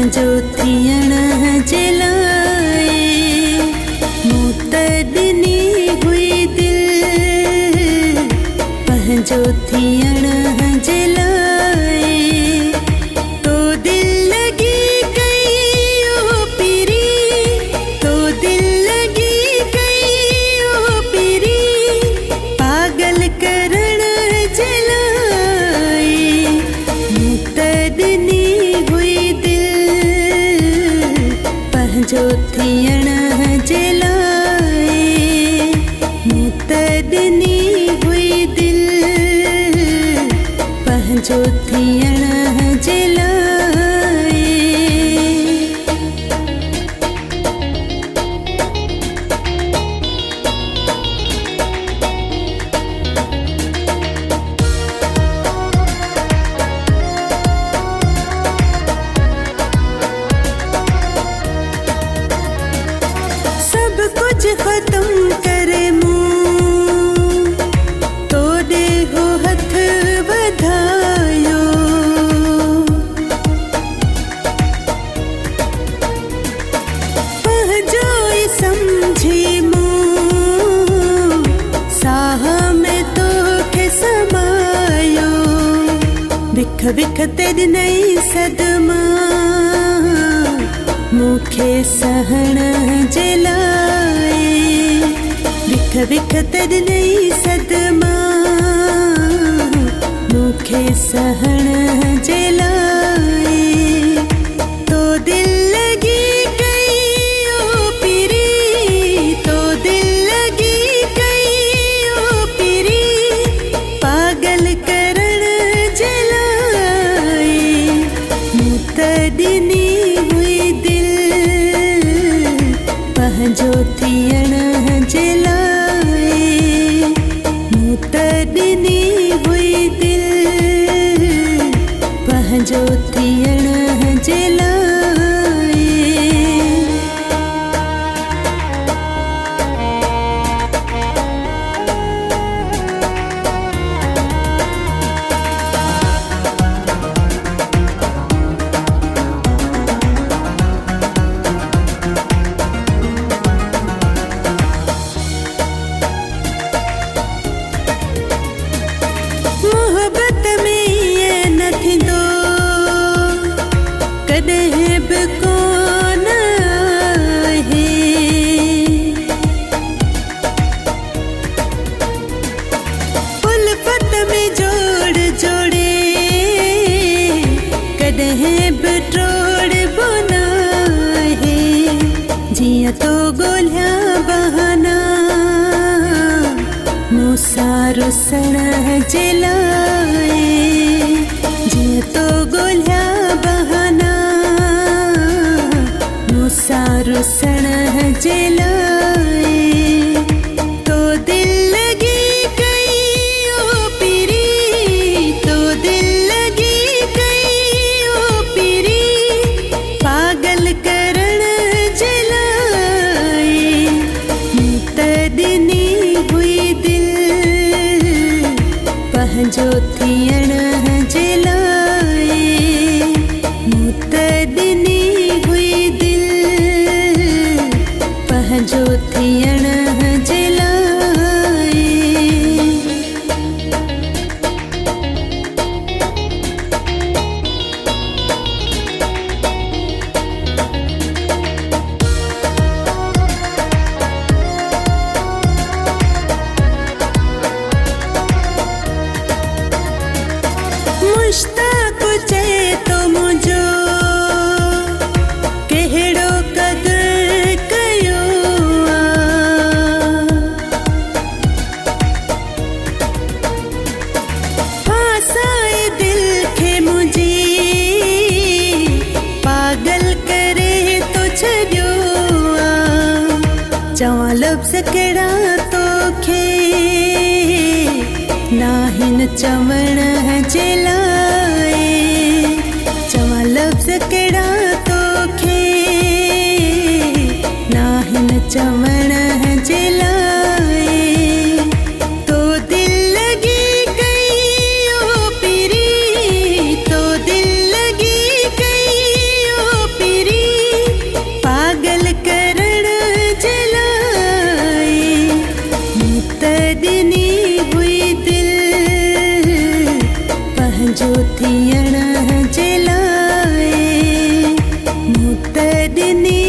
पंहिंजो थियण जे लाइ मूं त ॾिनी हुई दिलि पंहिंजो थियण जे लाइ तो दिल लगी गई ओ पीरी तो दिल लगी गई ओ पीरी पागल करण जे लाइ मूं त ॾिनी हुई दिलि पंहिंजो थियण जे लाइ मूं त ॾिनी हुई दिलि पंहिंजो थियण जे लाइ सब कुछ खत्म करे मूं तो दे हो हथ वधायो पंहिंजो ई समझी मूं साह में तोखे समायो विख विख ते ॾिनई सदमा मूंखे सहण जे लाइ विख विख ते ॾिनई सदमा मूंखे सहण जे लाइ तो दिल लगी गई ओ पीरी तो दिल लगी गई ओ पीरी पागल करण जे लाइ मूं त ॾिनी हुई दिलि पंहिंजो थियण जे लाइ मूं त ॾिनी हुई दिलि पंहिंजो थियण जे लाइ मोहब्बत में ये न थींदो कॾहिं बि कोन आहे उल्फत में जोड़ जोड़े कॾहिं बि टोड़बो न आहे जीअं तो ॻोल्हियां बहाना मूं सां रुसण जे लाइ जीअं तो ॻोल्हियां बहाना मूं सां रुसण जे लाइ तो दिल लगी गई ओ पीरी तो दिल लगी गई ओ पीरी पागल करण जे लाइ मूं त ॾिनी हुई दिलि पंहिंजो थियण जे लाइ मूं त ॾिनी हुई दिलि पंहिंजो थियण जे लाइ मुश्ताक चए तो मुंहिंजो कहिड़ो क़दुरु कयो फासाए दिल खे मुंहिंजी पागल करे तो छॾियो चवां लफ़्ज़ कहिड़ा तोखे नाहिन चवण जे लाइ चवां लफ़्ज़ कहिड़ा तोखे नाहिन चवण जे लाइ तो दिल लगी गई ओ पीरी तो दिल लगी गई ओ थियण जलाए मुतरनी